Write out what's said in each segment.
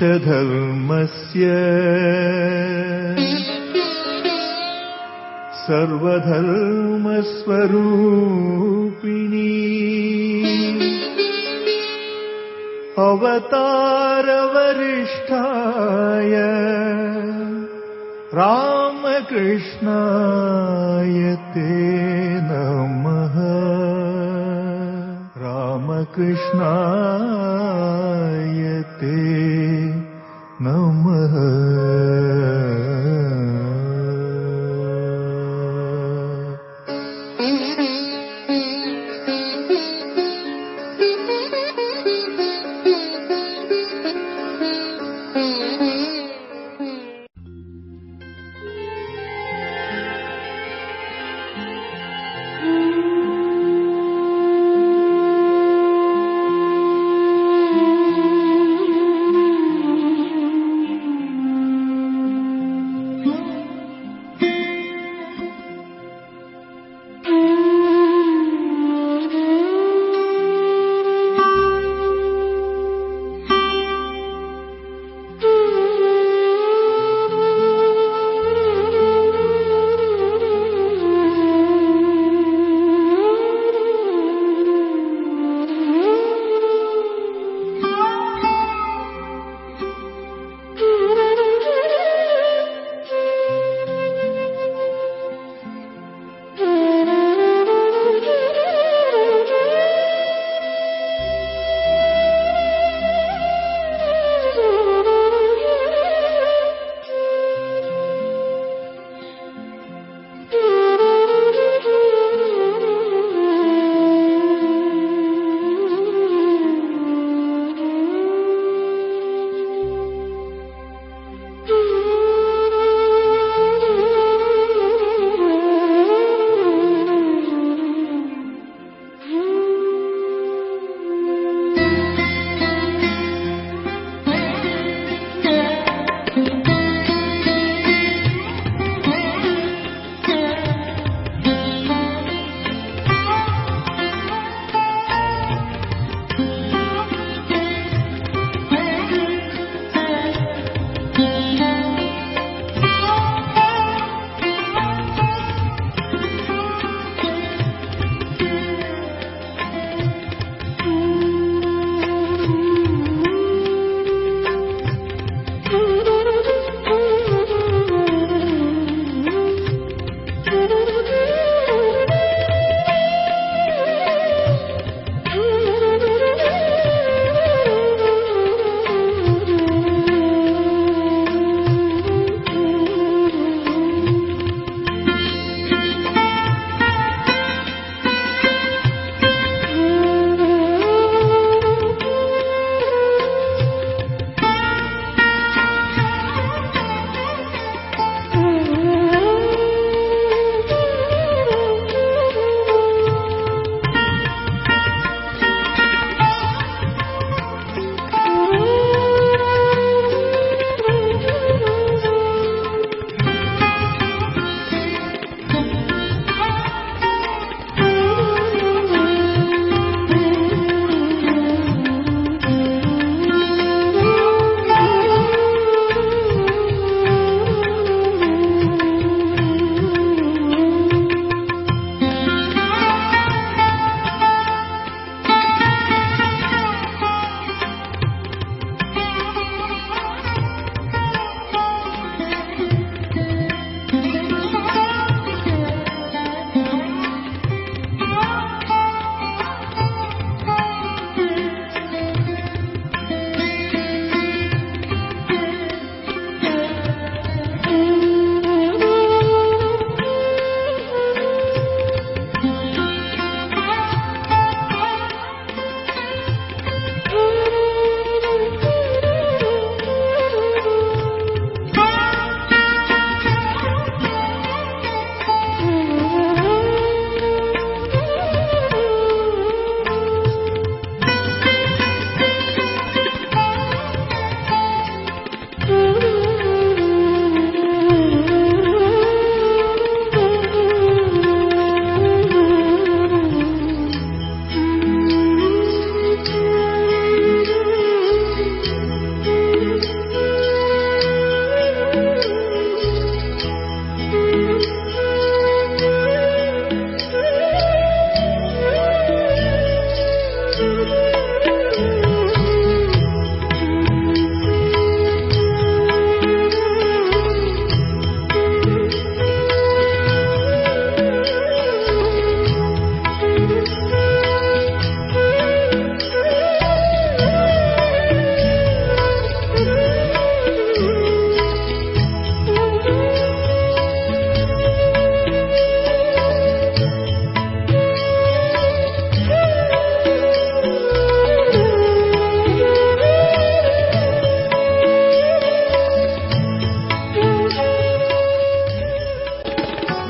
धर्मस्य सर्वधर्मस्वरूपिणी अवतारवरिष्ठाय रामकृष्णाय ते नमः। रामकृष्णाय ते नमः।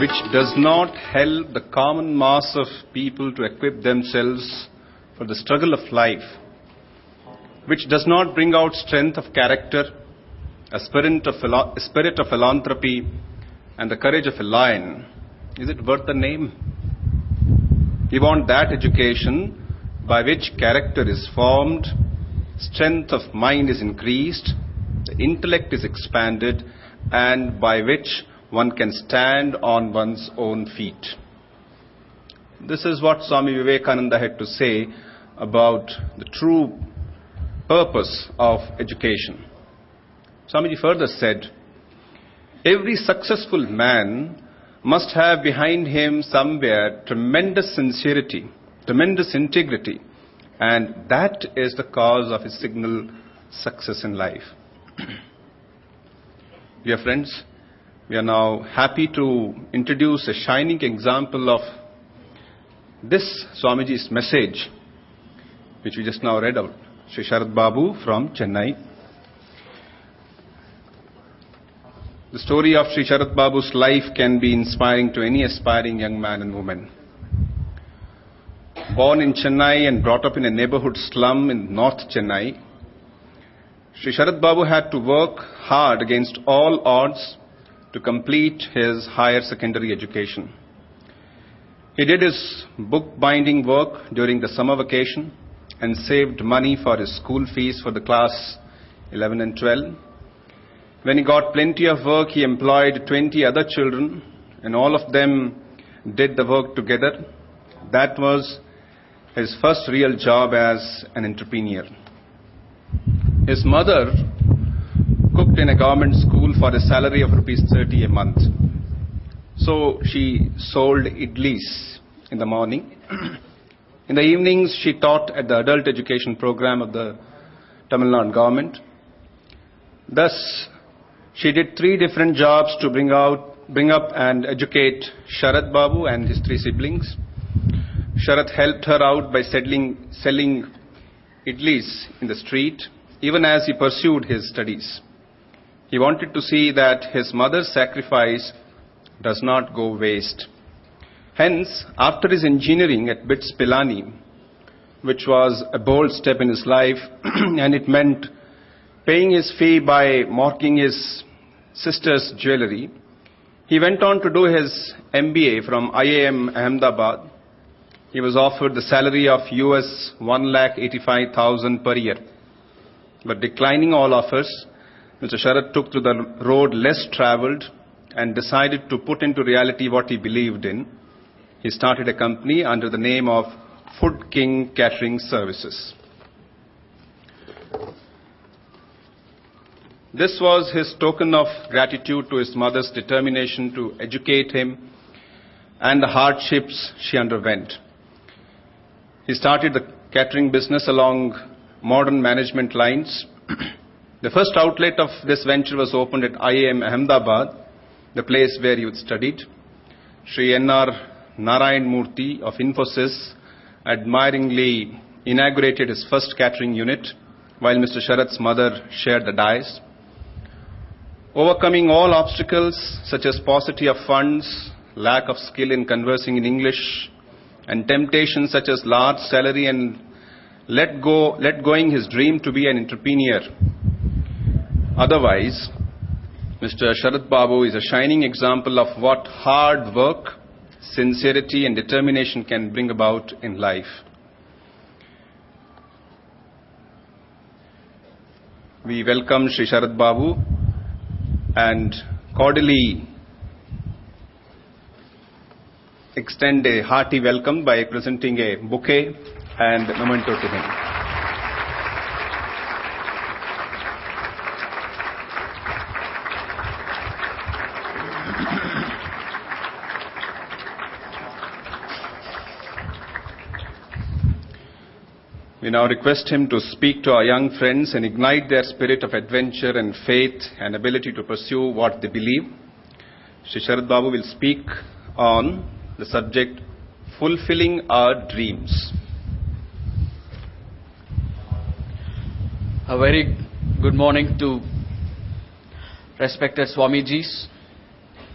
which does not help the common mass of people to equip themselves for the struggle of life, which does not bring out strength of character, a spirit of philanthropy, and the courage of a lion, is it worth the name? We want that education by which character is formed, strength of mind is increased, the intellect is expanded, and by which one can stand on one's own feet. This is what Swami Vivekananda had to say about the true purpose of education. Swamiji further said, every successful man must have behind him somewhere tremendous sincerity, tremendous integrity, and that is the cause of his signal success in life. Dear friends, we are now happy to introduce a shining example of this Swamiji's message, which we just now read out. Sri Sharat Babu from Chennai. The story of Sri Sharat Babu's life can be inspiring to any aspiring young man and woman. Born in Chennai and brought up in a neighborhood slum in North Chennai, Sri Sharat Babu had to work hard against all odds to complete his higher secondary education. He did his bookbinding work during the summer vacation and saved money for his school fees for the class 11 and 12. When he got plenty of work, he employed 20 other children, and all of them did the work together. That was his first real job as an entrepreneur. His mother cooked in a government school for a salary of rupees 30 a month. So she sold idlis in the morning. In the evenings, she taught at the adult education program of the Tamil Nadu government. Thus, she did 3 different jobs to bring up and educate Sharat Babu and his 3 siblings. Sharat helped her out by selling idlis in the street, even as he pursued his studies. He wanted to see that his mother's sacrifice does not go waste. Hence, after his engineering at BITS Pilani, which was a bold step in his life, and it meant paying his fee by marking his sister's jewelry, he went on to do his MBA from IIM Ahmedabad. He was offered the salary of US $185,000 per year. But declining all offers, Mr. Sharat took to the road less traveled and decided to put into reality what he believed in. He started a company under the name of Food King Catering Services. This was his token of gratitude to his mother's determination to educate him and the hardships she underwent. He started the catering business along modern management lines. The first outlet of this venture was opened at IIM Ahmedabad, the place where he studied. Sri N.R. Narayan Murthy of Infosys admiringly inaugurated his first catering unit, while Mr. Sharat's mother shared the dais. Overcoming all obstacles such as paucity of funds, lack of skill in conversing in English, and temptations such as large salary and let going his dream to be an entrepreneur. Otherwise, Mr. Sharat Babu is a shining example of what hard work, sincerity and determination can bring about in life. We welcome Sri Sharat Babu and cordially extend a hearty welcome by presenting a bouquet and memento to him. We now request him to speak to our young friends and ignite their spirit of adventure and faith and ability to pursue what they believe. Sri Sharat Babu will speak on the subject, Fulfilling Our Dreams. A very good morning to respected Swamijis,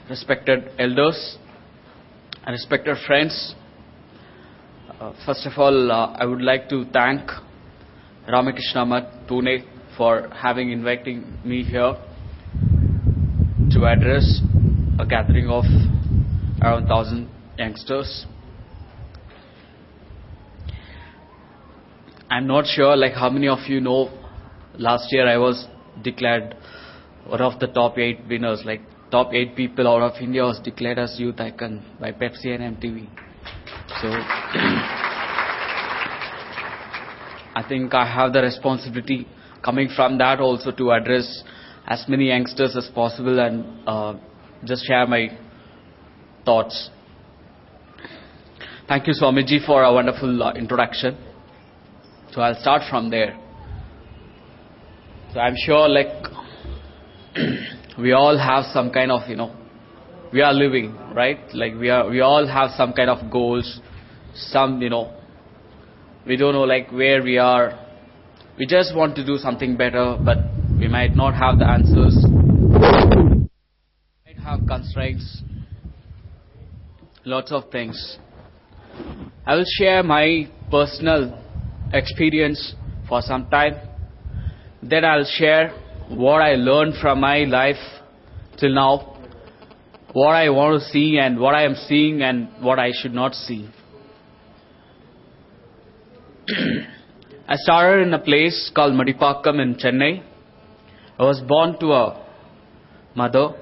respected elders, Respected friends, first of all, I would like to thank Ramakrishna Math Pune for having inviting me here to address a gathering of around 1,000 youngsters. I'm not sure how many of you know, last year I was declared one of the top 8 winners, top 8 people out of India was declared as youth icon by Pepsi and MTV. So I think I have the responsibility coming from that also to address as many youngsters as possible and just share my thoughts. Thank you, Swamiji, for a wonderful introduction. So I'll start from there. So I'm sure we all have some kind of, we are living, right? We all have some kind of goals, some, we don't know where we are. We just want to do something better, but we might not have the answers. We might have constraints, lots of things. I will share my personal experience for some time. Then I'll share what I learned from my life till now, what I want to see and what I am seeing and what I should not see. I started in a place called Madipakam in Chennai. I was born to a mother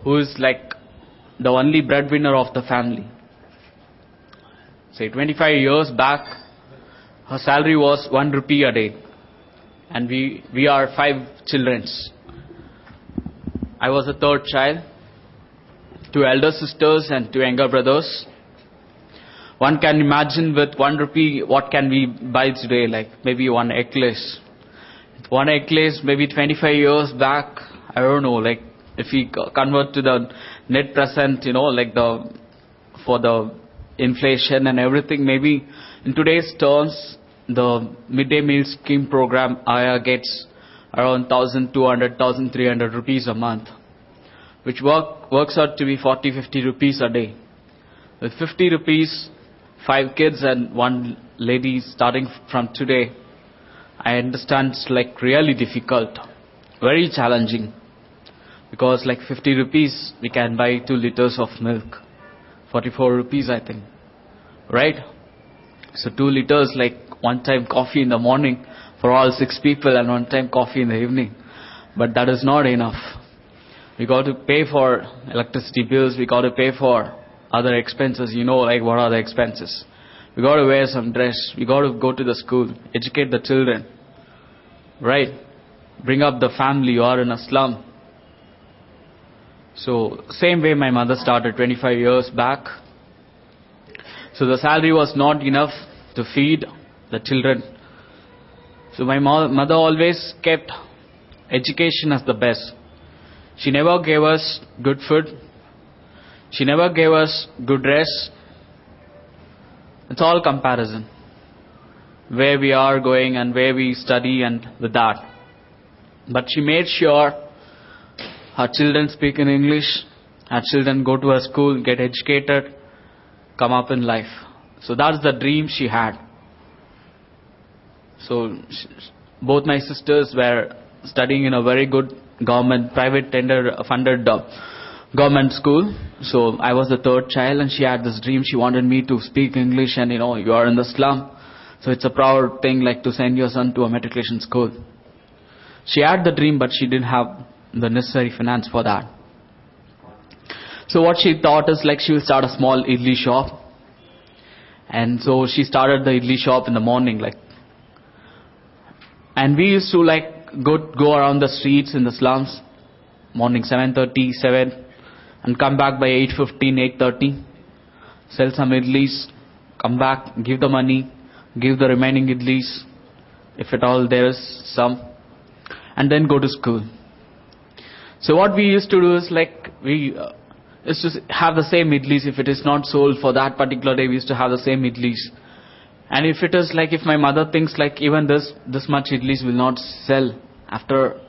who is the only breadwinner of the family. Say 25 years back, her salary was 1 rupee a day. And we are 5 children. I was the 3rd child, 2 elder sisters and 2 younger brothers. One can imagine with 1 rupee what can we buy today, maybe 1 necklace. 1 necklace maybe 25 years back, I don't know, if we convert to the net present, for the inflation and everything, maybe in today's terms, the midday meal scheme program gets around 1,200, 1,300 rupees a month, which works out to be 40, 50 rupees a day. With 50 rupees, 5 kids and 1 lady starting from today, I understand it's really difficult, very challenging, because 50 rupees we can buy 2 liters of milk, 44 rupees I think, right? So 2 liters 1 time coffee in the morning for all 6 people and 1 time coffee in the evening. But that is not enough. We got to pay for electricity bills, we got to pay for other expenses, what are the expenses. We got to wear some dress, we got to go to the school, educate the children, right? Bring up the family, you are in a slum. So same way my mother started 25 years back. So the salary was not enough to feed the children. So my mother always kept education as the best. She never gave us good food. She never gave us good dress. It's all comparison. Where we are going and where we study and with that. But she made sure her children speak in English, her children go to a school, get educated, come up in life. So that's the dream she had. So both my sisters were studying in a very good private tender funded government school. So I was the 3rd child and she had this dream. She wanted me to speak English and you are in the slum. So it's a proud thing to send your son to a matriculation school. She had the dream but she didn't have the necessary finance for that. So what she thought is she will start a small idli shop. And so she started the idli shop in the morning and we used to go around the streets in the slums, morning 7:30, 7, and come back by 8:15, 8:30, sell some idlis, come back, give the money, give the remaining idlis, if at all there is some, and then go to school. So what we used to do is we used to have the same idlis. If it is not sold for that particular day, we used to have the same idlis. And if it is if my mother thinks even this much idlis will not sell after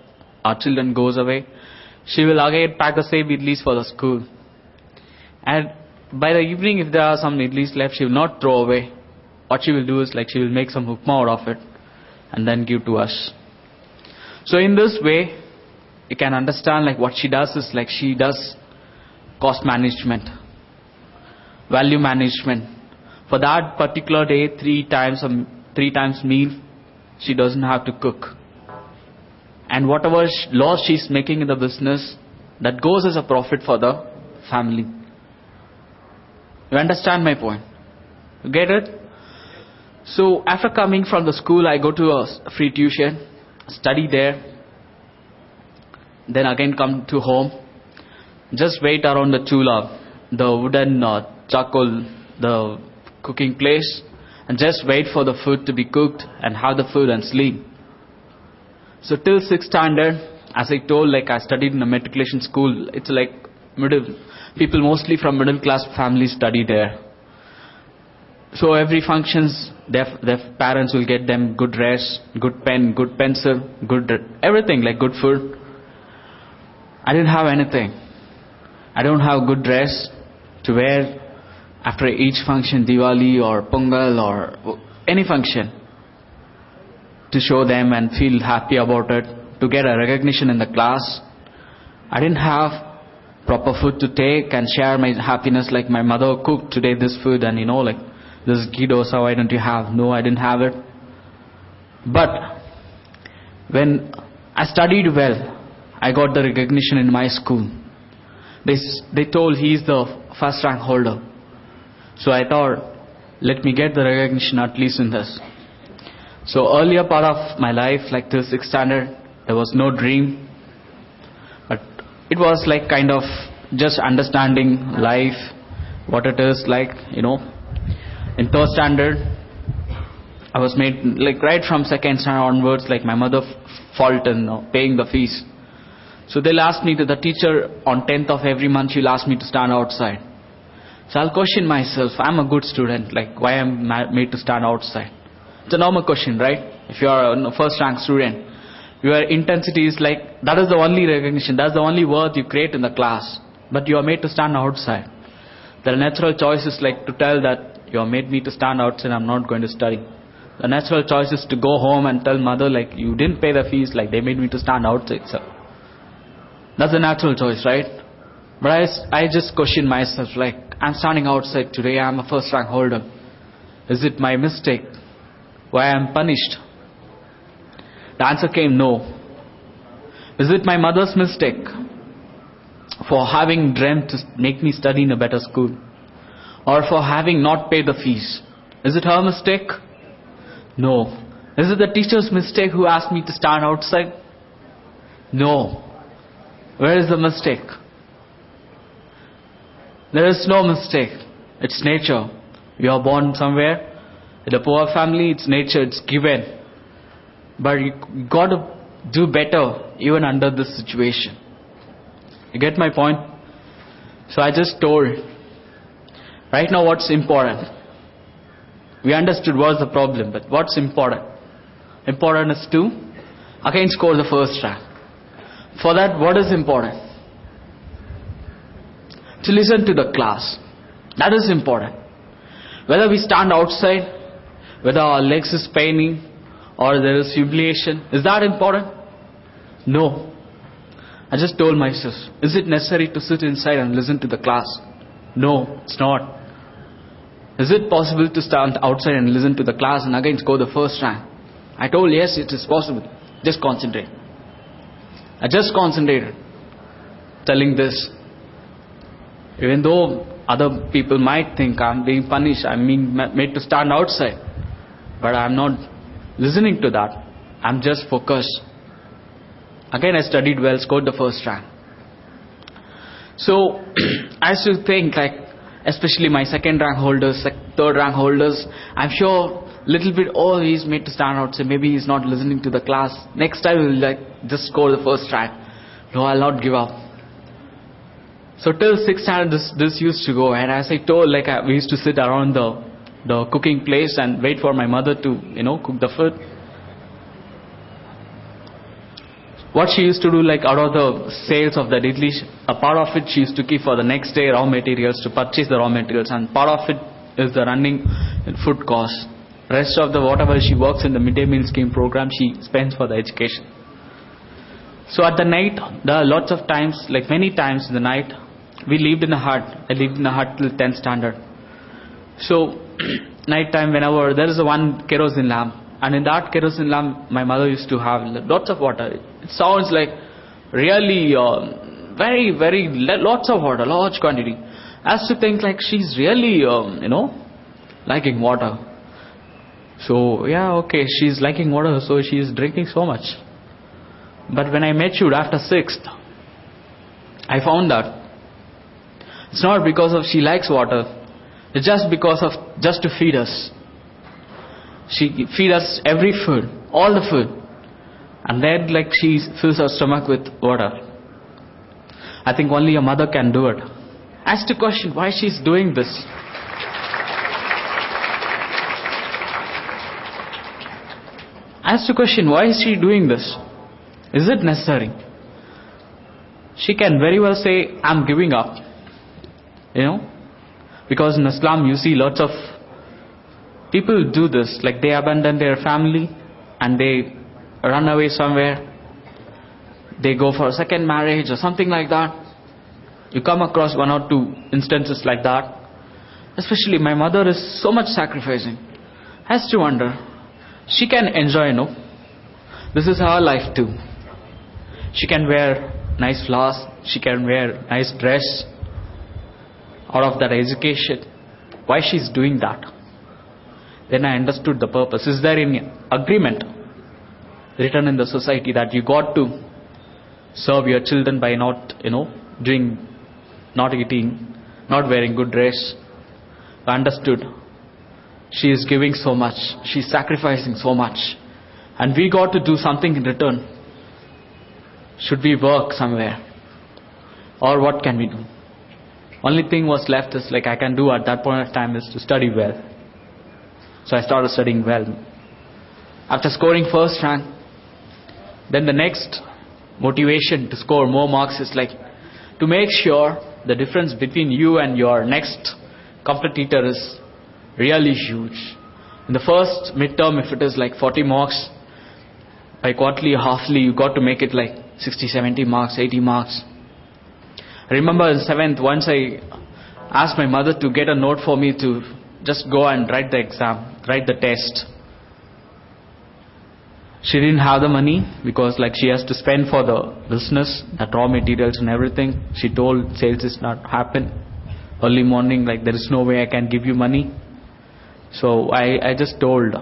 our children goes away, she will again pack the same idlis for the school. And by the evening, if there are some idlis left, she will not throw away. What she will do is like she will make some upma out of it and then give to us. So in this way, you can understand like what she does is like she does cost management, value management. For that particular day, three times meal, she doesn't have to cook. And whatever loss she's making in the business, that goes as a profit for the family. You understand my point? You get it? So after coming from the school, I go to a free tuition, study there, then again come to home, just wait around the chula, the wooden charcoal, the cooking place, and just wait for the food to be cooked and have the food and sleep. So till 6th standard, as I told, like I studied in a matriculation school. It's like people mostly from middle class families study there. So every functions, their parents will get them good dress, good pen, good pencil, good everything, like good food. I didn't have anything. I don't have good dress to wear after each function, Diwali or Pongal or any function, to show them and feel happy about it, to get a recognition in the class. I didn't have proper food to take and share my happiness, like my mother cooked today this food and like this ghee dosa, why don't you have? No, I didn't have it. But when I studied well, I got the recognition in my school. They told he's the first rank holder. So I thought, let me get the recognition at least in this. So earlier part of my life, like till 6th standard, there was no dream. But it was like kind of just understanding life, what it is like, In 3rd standard, I was made, like right from 2nd standard onwards, like my mother fault in paying the fees. So they'll ask me to the teacher on 10th of every month, she'll ask me to stand outside. So I'll question myself, I'm a good student, like why am I made to stand outside? It's a normal question, right? If you are a first rank student, your intensity is like, that is the only recognition, that's the only worth you create in the class. But you are made to stand outside. The natural choice is like to tell that you have made me to stand outside, I'm not going to study. The natural choice is to go home and tell mother like you didn't pay the fees, like they made me to stand outside, sir. That's the natural choice, right? But I just question myself, like I'm standing outside today, I'm a first rank holder. Is it my mistake? Why I'm punished? The answer came no. Is it my mother's mistake for having dreamt to make me study in a better school? Or for having not paid the fees? Is it her mistake? No. Is it the teacher's mistake who asked me to stand outside? No. Where is the mistake? There is no mistake. It's nature. You are born somewhere. In a poor family, it's nature, it's given. But you got to do better even under this situation. You get my point? So I just told, right now what's important? We understood what's the problem, but what's important? Important is to again score the first rank. For that, what is important? To listen to the class. That is important. Whether we stand outside, whether our legs is paining, or there is humiliation, is that important? No. I just told myself, is it necessary to sit inside and listen to the class? No, it's not. Is it possible to stand outside and listen to the class and again score the first rank? I told yes, it is possible. Just concentrate. I just concentrated telling this. Even though other people might think I'm being punished, I'm being made to stand outside. But I'm not listening to that. I'm just focused. Again, I studied well, scored the first rank. So, I used to think like, especially my 2nd rank holders, 3rd rank holders, I'm sure little bit, oh, he's made to stand outside, maybe he's not listening to the class. Next time we'll like just score the first rank. No, I'll not give up. So till 6th standard this used to go, and as I told, like we used to sit around the cooking place and wait for my mother to cook the food. what she used to do, like out of the sales of the idli, a part of it she used to keep for the next day raw materials, to purchase the raw materials, and part of it is the running food costs. Rest of the whatever she works in the midday meal scheme program, she spends for the education. So at the night, there are lots of times, like many times in the night, we lived in a hut. I lived in a hut till 10th standard. So night time, whenever there is a one kerosene lamp, and in that kerosene lamp my mother used to have lots of water. It sounds like really very lots of water, large quantity. I used to think like she's really liking water. So yeah, okay, she's liking water, so she's drinking so much. But when I matured after 6th, I found that it's not because of she likes water. It's just because of just to feed us. She feed us every food, all the food, and then like she fills her stomach with water. I think only a mother can do it. I asked the question, why she's doing this? I asked the question, why is she doing this? Is it necessary? She can very well say, I'm giving up. Because in Islam you see lots of people do this, like they abandon their family and they run away somewhere. They go for a second marriage or something like that. You come across one or two instances like that. Especially my mother is so much sacrificing. I used to wonder, she can enjoy, this is her life too. She can wear nice flowers, she can wear nice dress out of that education. Why she's doing that? Then I understood the purpose. Is there any agreement written in the society that you got to serve your children by not eating, not wearing good dress? I understood. She is giving so much, she's sacrificing so much, and we got to do something in return. Should we work somewhere? Or what can we do? Only thing was left is like I can do at that point of time is to study well. So I started studying well. After scoring first rank, then the next motivation to score more marks is like to make sure the difference between you and your next competitor is really huge. In the first midterm, if it is like 40 marks, by quarterly or halfly, you got to make it like 60, 70 marks, 80 marks. I remember in 7th, once I asked my mother to get a note for me to just go and write the exam, write the test. She didn't have the money because like she has to spend for the business, the raw materials and everything. She told sales is not happen. Early morning, like there is no way I can give you money. So I just told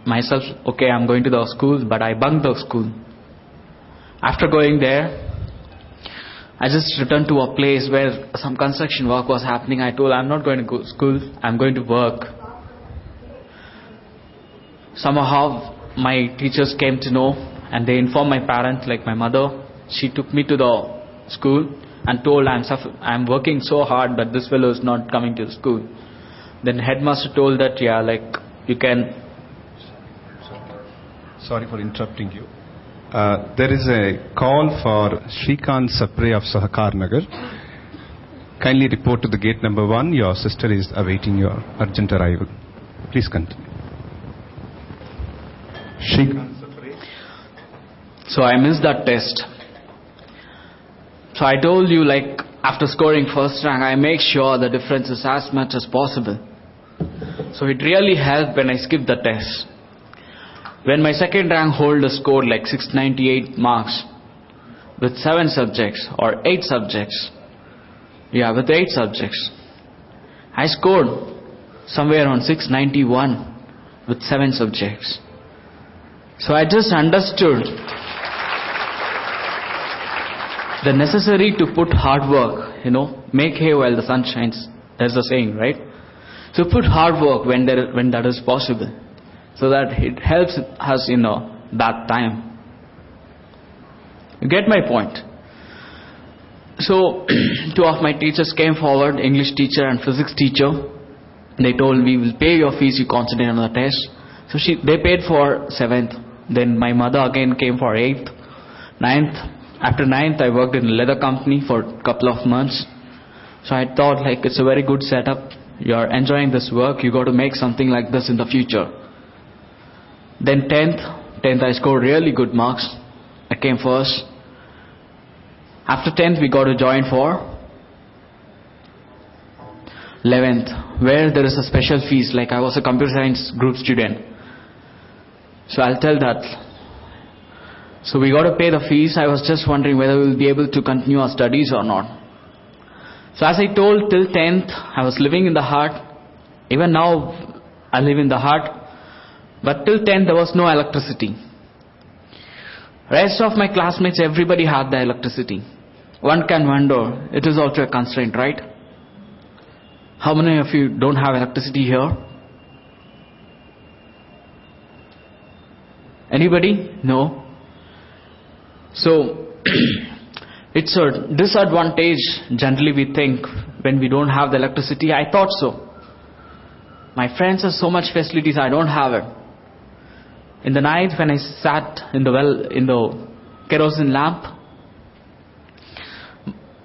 myself, okay, I'm going to the school, but I bunked the school. After going there, I just returned to a place where some construction work was happening. I told I'm not going to go to school, I'm going to work. Somehow my teachers came to know and they informed my parents, like my mother. She took me to the school and told I'm working so hard, but this fellow is not coming to the school. Then headmaster told that, yeah, like you can... Sorry for interrupting you. There is a call for Shrikant Sapre of Sahakar Nagar. Kindly report to the gate number 1. Your sister is awaiting your urgent arrival. Please continue. Shrikant Sapre. So I missed that test. So I told you, like after scoring first rank, I make sure the difference is as much as possible. So it really helped when I skipped the test. When my second rank holder scored like 698 marks with 7 subjects or 8 subjects. Yeah, with 8 subjects. I scored somewhere on 691 with 7 subjects. So I just understood the necessary to put hard work, make hay while the sun shines. There's a saying, right? So put hard work when that is possible, so that it helps us in a bad time. You get my point? So 2 of my teachers came forward, English teacher and physics teacher. They told, we will pay your fees, you concentrate on the test. So they paid for 7th. Then my mother again came for 8th, 9th. After 9th, I worked in a leather company for a couple of months. So I thought like it's a very good setup. You're enjoying this work. You got to make something like this in the future. Then 10th I scored really good marks. I came first. After 10th, we got to join for 11th, where there is a special fees. Like I was a computer science group student. So I'll tell that. So we got to pay the fees. I was just wondering whether we'll be able to continue our studies or not. So as I told, till 10th, I was living in the hut. Even now, I live in the hut. But till 10th, there was no electricity. Rest of my classmates, everybody had the electricity. One can wonder, it is also a constraint, right? How many of you don't have electricity here? Anybody? No? So, it's a disadvantage, generally we think, when we don't have the electricity. I thought so. My friends have so much facilities, I don't have it. In the night when I sat in the kerosene lamp,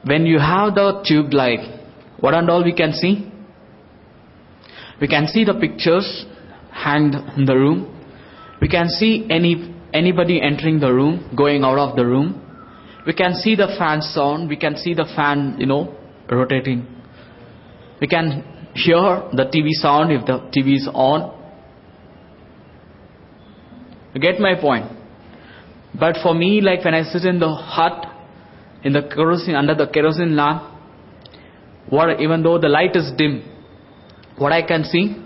when you have the tube light, what and all we can see? We can see the pictures hanged in the room. We can see anybody entering the room, going out of the room. We can see the fan sound. We can see the fan, rotating. We can hear the TV sound if the TV is on. You get my point? But for me, like when I sit in the hut, in the kerosene, under the kerosene lamp, even though the light is dim, what I can see?